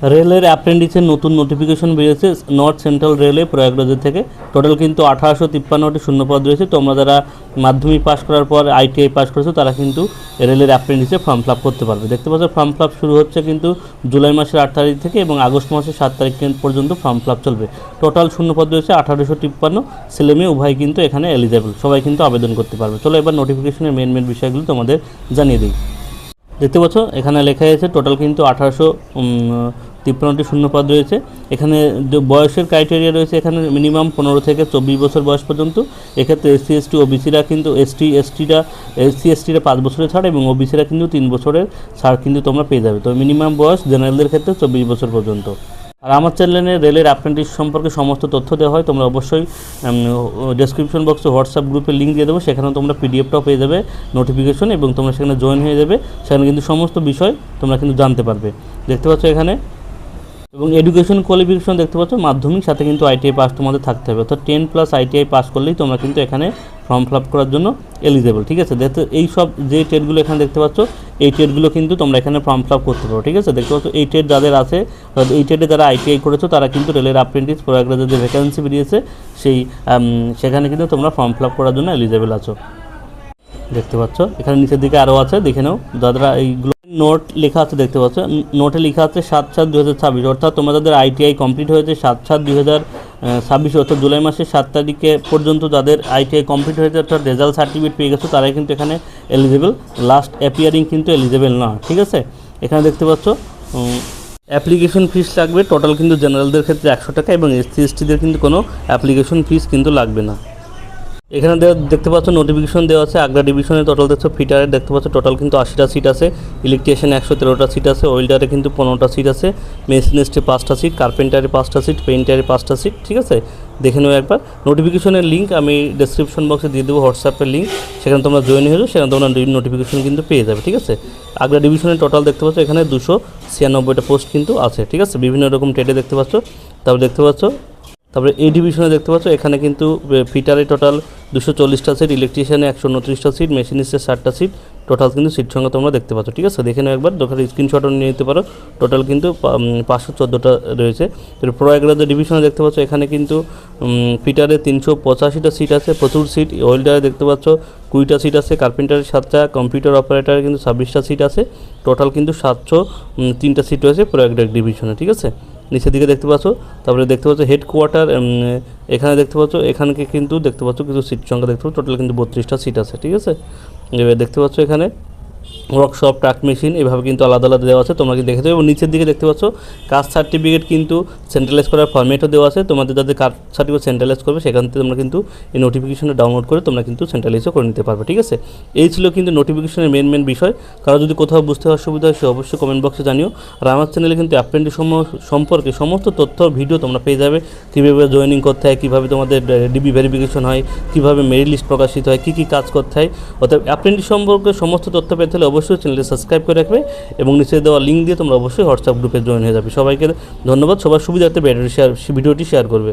রেলের অ্যাপ্রেন্টিসের নতুন নোটিফিকেশন বেরিয়েছে নর্থ সেন্ট্রাল রেলে প্রয়াগরাজের থেকে। টোটাল কিন্তু 1853টি শূন্যপদ রয়েছে। তোমরা যারা মাধ্যমিক পাস করার পর ITI পাস করেছো তারা কিন্তু রেলের অ্যাপ্রেন্টিসে ফর্ম ফিল আপ করতে পারবে। দেখতে পাচ্ছ ফর্ম ফিল আপ শুরু হচ্ছে কিন্তু জুলাই মাসের 8 তারিখ থেকে এবং আগস্ট মাসের 7 তারিখ পর্যন্ত ফর্ম ফিল আপ চলবে। টোটাল শূন্যপদ রয়েছে 1853। ছেলেমেয়ে উভয় কিন্তু এখানে এলিজেবল, সবাই কিন্তু আবেদন করতে পারবে। চলো এবার নোটিফিকেশনের মেন বিষয়গুলো তোমাদের জানিয়ে দিই। দেখতে পাচ্ছ এখানে লেখা আছে টোটাল কিন্তু 1853টি শূন্যপদ রয়েছে। এখানে বয়সের ক্রাইটেরিয়া রয়েছে, এখানে মিনিমাম 15 থেকে 24 বছর বয়স পর্যন্ত। এক্ষেত্রে SC/ST OBCরা কিন্তু SC/STরা 5 বছরের ছাড় এবং OBCরা কিন্তু 3 বছরের ছাড় কিন্তু তোমরা পেয়ে যাবে। তো মিনিমাম বয়স জেনারেলদের ক্ষেত্রে 24 বছর পর্যন্ত। আর আমার চ্যানেলে রেলের অ্যাপ্রেন্টিস সম্পর্কে সমস্ত তথ্য দেওয়া হয়। তোমরা অবশ্যই ডেসক্রিপশন বক্সে হোয়াটসঅ্যাপ গ্রুপে লিঙ্ক দিয়ে দেবো, সেখানে তোমরা PDFটাও পেয়ে যাবে নোটিফিকেশন এবং তোমরা সেখানে জয়েন হয়ে যাবে। সেখানে কিন্তু সমস্ত বিষয় তোমরা কিন্তু জানতে পারবে। দেখতে পাচ্ছ এখানে এবং এডুকেশন কোয়ালিফিকেশন দেখতে পাচ্ছ মাধ্যমিক সাথে কিন্তু ITI পাস তোমাদের থাকতে হবে, অর্থাৎ 10+ ITI পাস করলেই তোমরা কিন্তু এখানে ফর্ম ফিল আপ করার জন্য এলিজেবল। ঠিক আছে, দেখতে এই সব যে টেটগুলো এখানে দেখতে পাচ্ছ এই টেটগুলো কিন্তু তোমরা এখানে ফর্ম ফিল আপ করতে পারো। ঠিক আছে, দেখতে পাচ্ছ এই টেট যাদের আছে, এই টেটে যারা ITI করেছো তারা কিন্তু রেলের অ্যাপ্রেন্টিস প্রয়াগরাজের যে ভ্যাকেন্সি বেরিয়েছে সেখানে কিন্তু তোমরা ফর্ম ফিল আপ করার জন্য এলিজেবল আছো। দেখতে পাচ্ছ এখানে নিচের দিকে আরও আছে, দেখে নাও। যারা এইগুলো নোট লেখা আছে দেখতে পাচ্ছ, নোটে লেখা আছে 7/7/2026, অর্থাৎ তোমাদের যাদের ITI কমপ্লিট হয়েছে 7/7/2026 অর্থাৎ জুলাই মাসের 7 তারিখে পর্যন্ত যাদের ITI কমপ্লিট হয়েছে অর্থাৎ রেজাল্ট সার্টিফিকেট পেয়ে গেছো তারাই কিন্তু এখানে এলিজেবল। লাস্ট অ্যাপিয়ারিং কিন্তু এলিজেবল না। ঠিক আছে, এখানে দেখতে পাচ্ছ অ্যাপ্লিকেশন ফিস লাগবে টোটাল কিন্তু জেনারেলদের ক্ষেত্রে 100 টাকা এবং SC/STদের কিন্তু কোনো অ্যাপ্লিকেশন ফিস কিন্তু লাগবে না। এখানে দেখতে পাচ্ছ নোটিফিকেশন দেওয়া আছে আগ্রা ডিভিশনে টোটাল দেখছো ফিটারে দেখতে পাচ্ছ টোটাল কিন্তু 80টা সিট আছে, ইলেকট্রিশিয়ানে 113টা সিট আছে, ওয়েল্ডারে কিন্তু 15টা সিট আছে, মেশিনিস্টে 5টা সিট, কার্পেন্টারে 5টা সিট, পেইন্টারে 5টা সিট। ঠিক আছে, দেখে নেবো একবার। নোটিফিকেশনের লিঙ্ক আমি ডেসক্রিপশন বক্সে দিয়ে দেবো, হোয়াটসঅ্যাপের লিঙ্ক, সেখানে তোমরা জয়েন হয়ে যাও, সেখানে তোমরা নোটিফিকেশন কিন্তু পেয়ে যাবে। ঠিক আছে, আগ্রা ডিভিশনে টোটাল দেখতে পাচ্ছ এখানে 296টা পোস্ট কিন্তু আছে। ঠিক আছে, বিভিন্ন রকম ট্রেডে দেখতে পাচ্ছ। তারপরে এই ডিভিশনে দেখতে পাচ্ছ এখানে কিন্তু ফিটারে টোটাল 240টা সিট, ইলেকট্রিশিয়ানে 129টা সিট, মেশিনিস্টে 60টা সিট, টোটাল কিন্তু সিট সংখ্যা তোমরা দেখতে পাচ্ছ। ঠিক আছে, দেখে নাও একবার, দোকানে স্ক্রিনশটও নিয়ে নিতে পারো। টোটাল কিন্তু 514টা রয়েছে। প্রয়াগরাজের ডিভিশনে দেখতে পাচ্ছ এখানে কিন্তু ফিটারে 385টা সিট আছে, প্রচুর সিট। ওয়েল্ডারে দেখতে পাচ্ছ 20টা সিট আছে, কার্পেন্টারের 7টা, কম্পিউটার অপারেটারে কিন্তু 26টা সিট আছে। টোটাল কিন্তু 703টা সিট রয়েছে প্রয়াগরাজ ডিভিশনে। ঠিক আছে, নিচের দিকে দেখতে পাচ্ছ। তারপরে দেখতে পাচ্ছ হেডকোয়ার্টার, এখানে দেখতে পাচ্ছ এখানকে কিন্তু দেখতে পাচ্ছ কিছু সিট সংখ্যা দেখতে পাচ্ছ, টোটাল কিন্তু 32টা সিট আছে। ঠিক আছে, এবার দেখতে পাচ্ছ এখানে ওয়ার্কশপ, ট্রাক মেশিন এভাবে কিন্তু আলাদা আলাদা দেওয়া আছে, তোমরা কিন্তু দেখে দেবে। এবং নিচের দিকে দেখতে পাচ্ছ কাস্ট সার্টিফিকেট কিন্তু সেন্ট্রালাইজ করার ফরম্যাটও দেওয়া আছে। তোমাদের যাদের কাস্ট সার্টিফিকেট সেন্ট্রালাইজ করবে সেখান থেকে তোমরা কিন্তু এই নোটিফিকেশনে ডাউনলোড করে তোমরা কিন্তু সেন্ট্রালাইজও করে নিতে পারবে। ঠিক আছে, এই ছিল কিন্তু নোটিফিকেশনের মেন বিষয়। কারো যদি কোথাও বুঝতে অসুবিধা হয় সে অবশ্যই কমেন্ট বক্সে জানিও। আর আমার চ্যানেলে কিন্তু অ্যাপ্রেন্টিস সম্পর্কে সমস্ত তথ্য ভিডিও তোমরা পেয়ে যাবে, কীভাবে জয়েনিং করতে হয়, কীভাবে তোমাদের DB ভেরিফিকেশন হয়, কীভাবে মেরিট লিস্ট প্রকাশিত হয়, কী কাজ করতে হয়। অর্থাৎ অ্যাপ্রেন্টিস সম্পর্কে সমস্ত তথ্য পেতে হলে অবশ্যই চ্যানেলটি সাবস্ক্রাইব করে রাখবে এবং নিচে দেওয়া লিঙ্ক দিয়ে তোমরা অবশ্যই হোয়াটসঅ্যাপ গ্রুপে জয়েন হয়ে যাবে। সবাইকে ধন্যবাদ, সবার সুবিধার্থে ভিডিওটি শেয়ার করবে।